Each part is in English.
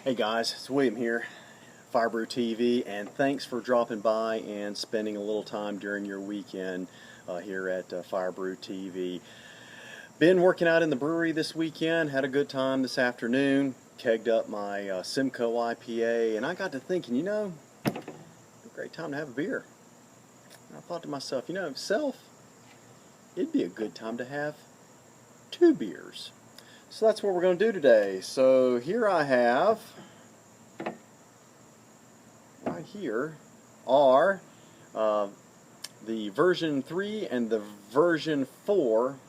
Hey guys, it's William here, Firebrew TV, and thanks for dropping by and spending a little time during your weekend here at Firebrew TV. Been working out in the brewery this weekend, had a good time this afternoon, kegged up my Simcoe IPA, and I got to thinking, a great time to have a beer. And I thought to myself, it'd be a good time to have two beers. So that's what we're going to do today. So here I have, right here, are the version 3 and the version 4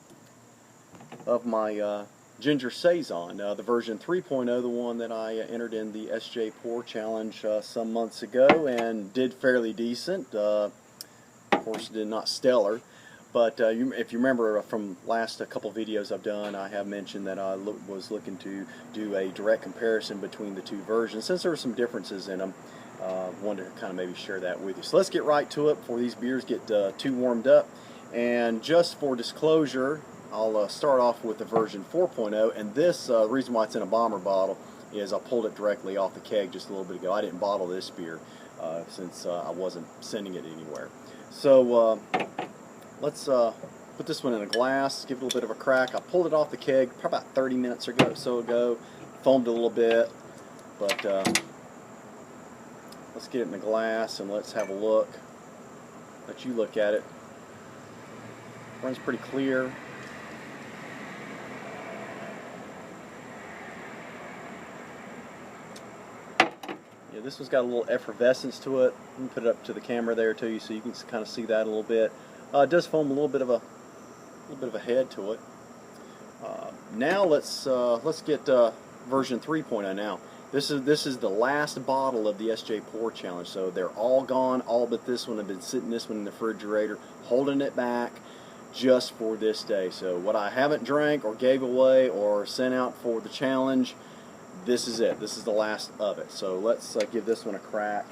of my Ginger Saison. The version 3.0, the one that I entered in the SJ Pour Challenge some months ago and did fairly decent. Of course, did not stellar. But if you remember from last couple videos I've done, I have mentioned that I was looking to do a direct comparison between the two versions. Since there were some differences in them, wanted to kind of maybe share that with you. So let's get right to it before these beers get too warmed up. And just for disclosure, I'll start off with the version 4.0. And this, the reason why it's in a bomber bottle is I pulled it directly off the keg just a little bit ago. I didn't bottle this beer since I wasn't sending it anywhere. So let's put this one in a glass, give it a little bit of a crack. I pulled it off the keg probably about 30 minutes or so ago, foamed a little bit, but let's get it in the glass and let's have a look. Let you look at it. Runs pretty clear. Yeah, this one's got a little effervescence to it. Let me put it up to the camera there to you so you can kind of see that a little bit. It does foam a little bit of a head to it. Now let's get version 3.0 now. This is the last bottle of the SJ Pour Challenge, so they're all gone, all but this one. I've been sitting this one in the refrigerator, holding it back just for this day. So what I haven't drank or gave away or sent out for the challenge, this is it. This is the last of it. So let's give this one a crack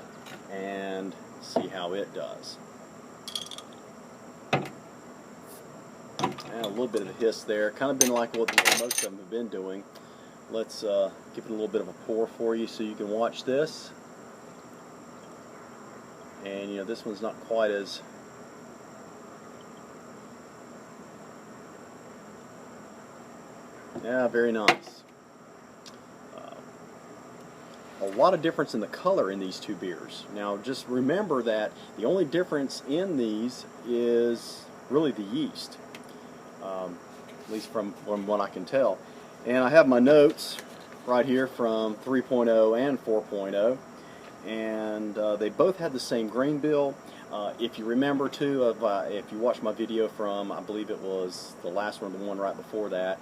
and see how it does. And a little bit of a hiss there. Kind of been like what most of them have been doing. Let's give it a little bit of a pour for you so you can watch this. And this one's not quite as very nice. A lot of difference in the color in these two beers. Now just remember that the only difference in these is really the yeast. At least from what I can tell. And I have my notes right here from 3.0 and 4.0, and they both had the same grain bill. If you remember too, if you watched my video from, I believe it was the last one, the one right before that,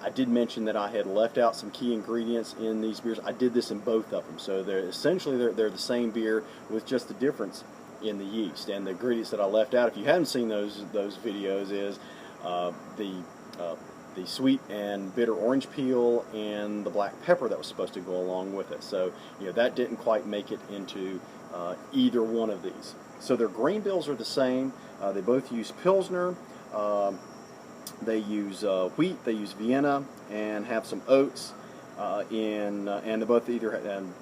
I did mention that I had left out some key ingredients in these beers. I did this in both of them, so they're the same beer with just the difference in the yeast. And the ingredients that I left out, if you haven't seen those videos, is the sweet and bitter orange peel and the black pepper that was supposed to go along with it. So that didn't quite make it into either one of these. So their grain bills are the same. They both use Pilsner. They use wheat. They use Vienna and have some oats. And they both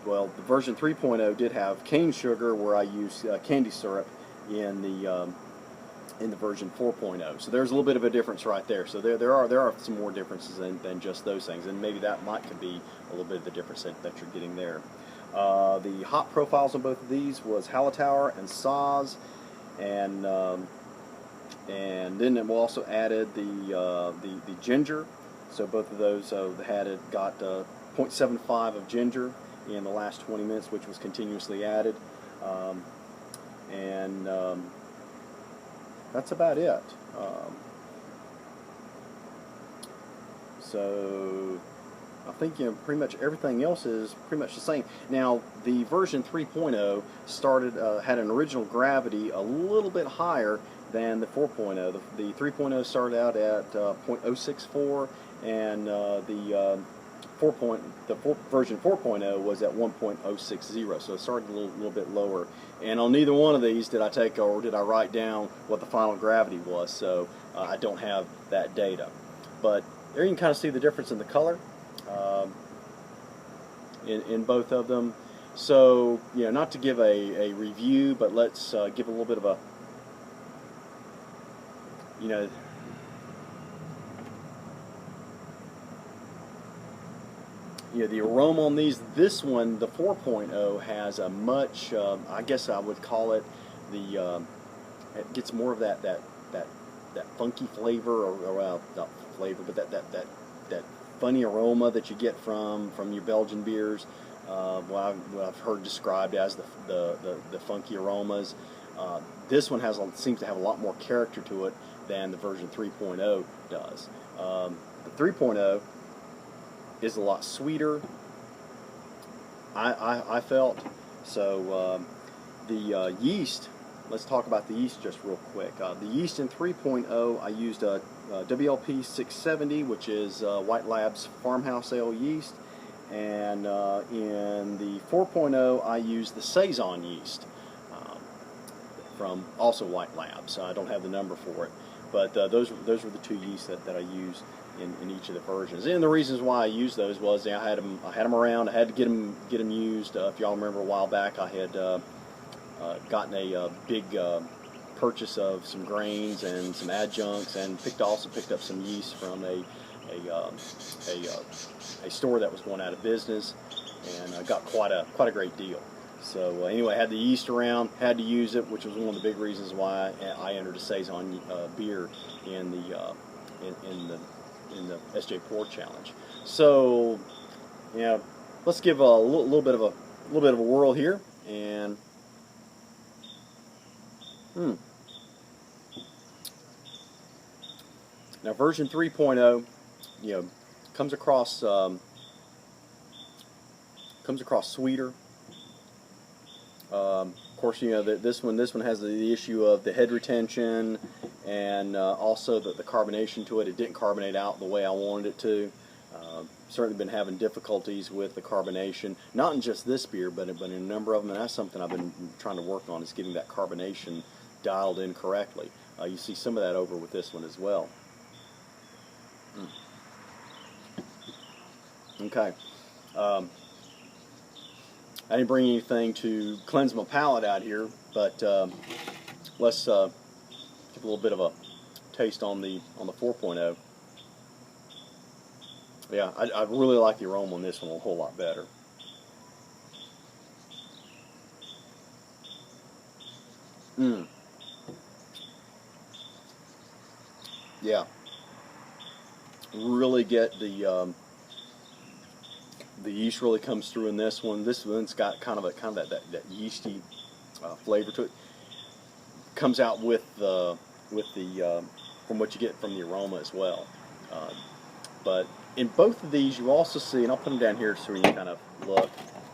well, the version 3.0 did have cane sugar, where I use candy syrup in the version 4.0. So there's a little bit of a difference right there. So there are some more differences than just those things, and maybe that could be a little bit of the difference that you're getting there. The hop profiles on both of these was Hallertauer and Saaz, and then we also added the ginger. So both of those got 0.75 of ginger in the last 20 minutes, which was continuously added, and that's about it. So I think pretty much everything else is pretty much the same. Now the version 3.0 had an original gravity a little bit higher than the 4.0. The 3.0 started out at 0.064, and the version 4.0 was at 1.060, so it started a little bit lower. And on neither one of these did I write down what the final gravity was, so I don't have that data. But there you can kind of see the difference in the color. in both of them. So, not to give a review, but let's give a little bit of a, you know, the aroma on these. This one, the 4.0, has a much, I guess I would call it it gets more of that funky flavor, or well, not flavor, but that funny aroma that you get from your Belgian beers. What I've heard described as the funky aromas. This one seems to have a lot more character to it than the version 3.0 does. The 3.0 is a lot sweeter, I felt. So the yeast, let's talk about the yeast just real quick. The yeast in 3.0, I used a WLP 670, which is White Labs farmhouse ale yeast, and in the 4.0 I used the Saison yeast from also White Labs. I don't have the number for it, but those were the two yeasts that I used in each of the versions. And the reasons why I used those was I had them around. I had to get them used. If y'all remember a while back, I had gotten a big purchase of some grains and some adjuncts, and also picked up some yeast from a store that was going out of business, and I got quite a great deal. So anyway, I had the yeast around, had to use it, which was one of the big reasons why I entered a Saison beer in the SJ Pour Challenge. So, let's give a little bit of a whirl here, and now version 3.0, comes across sweeter. Of course, this one has the issue of the head retention, and also the carbonation to it. It didn't carbonate out the way I wanted it to. Certainly been having difficulties with the carbonation, not in just this beer, but in a number of them, and that's something I've been trying to work on, is getting that carbonation dialed in correctly. You see some of that over with this one as well. Okay. I didn't bring anything to cleanse my palate out here, but let's give a little bit of a taste on the 4.0. Yeah, I really like the aroma on this one a whole lot better. Yeah, really get the yeast really comes through in this one. This one's got kind of that yeasty flavor to it. Comes out with the from what you get from the aroma as well. But in both of these, you also see, and I'll put them down here so you can kind of look.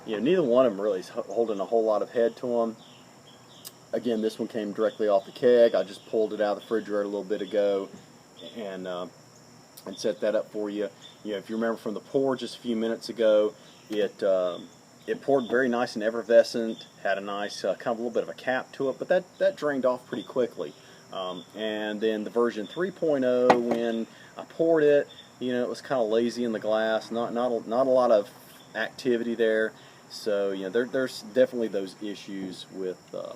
Neither one of them really is holding a whole lot of head to them. Again, this one came directly off the keg. I just pulled it out of the refrigerator a little bit ago, and set that up for you. If you remember from the pour just a few minutes ago, it poured very nice and effervescent. Had a nice kind of a little bit of a cap to it, but that drained off pretty quickly. And then the version 3.0, when I poured it, it was kind of lazy in the glass. Not a lot of activity there. So there's definitely those issues with the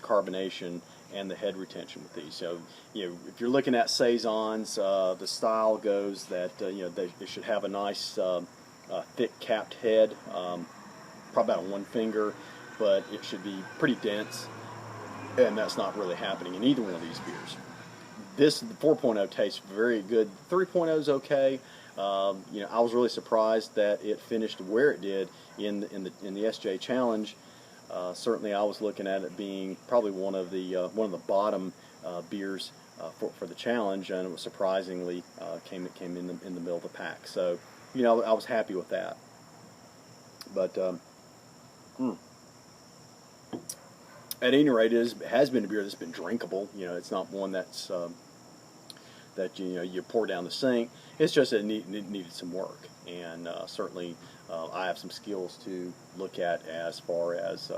carbonation and the head retention with these. So if you're looking at Saisons, the style goes that they should have a nice thick capped head, probably about 1 finger, but it should be pretty dense, and that's not really happening in either one of these beers. The 4.0 tastes very good. 3.0 is okay. I was really surprised that it finished where it did in the SJ Challenge. Certainly, I was looking at it being probably one of the bottom beers for the challenge, and it was surprisingly came in the middle of the pack. So, I was happy with that. But at any rate, it has been a beer that's been drinkable. It's not one that's that you pour down the sink. It's just that it needed some work, and certainly I have some skills to look at as far as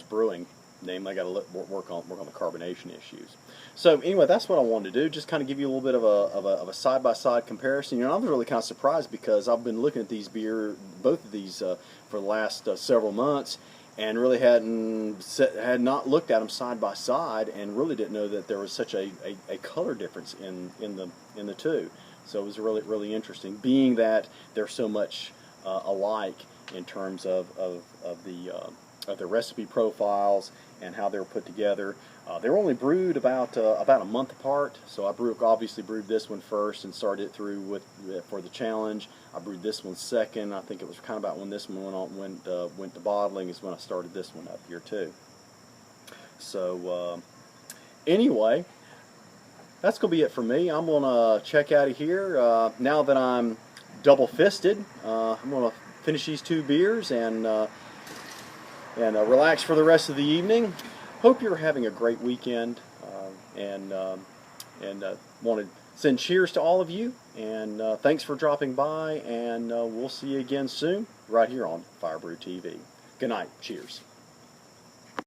brewing namely, I got to work on the carbonation issues. So anyway, that's what I wanted to do. Just kind of give you a little bit of a side-by-side comparison. You know, I was really kind of surprised because I've been looking at these both of these for the last several months, and really had not looked at them side by side, and really didn't know that there was such a color difference in the two. So it was really interesting, being that they're so much alike in terms of the recipe profiles and how they're put together. They were only brewed about a month apart, so I obviously brewed this one first and started it through for the challenge. I brewed this one second. I think it was kind of about when this one went to bottling is when I started this one up here too. So anyway, that's going to be it for me. I'm going to check out of here now that I'm double-fisted. I'm going to finish these 2 beers and relax for the rest of the evening. Hope you're having a great weekend, and want to send cheers to all of you, and thanks for dropping by, and we'll see you again soon right here on Fire Brew TV. Good night. Cheers.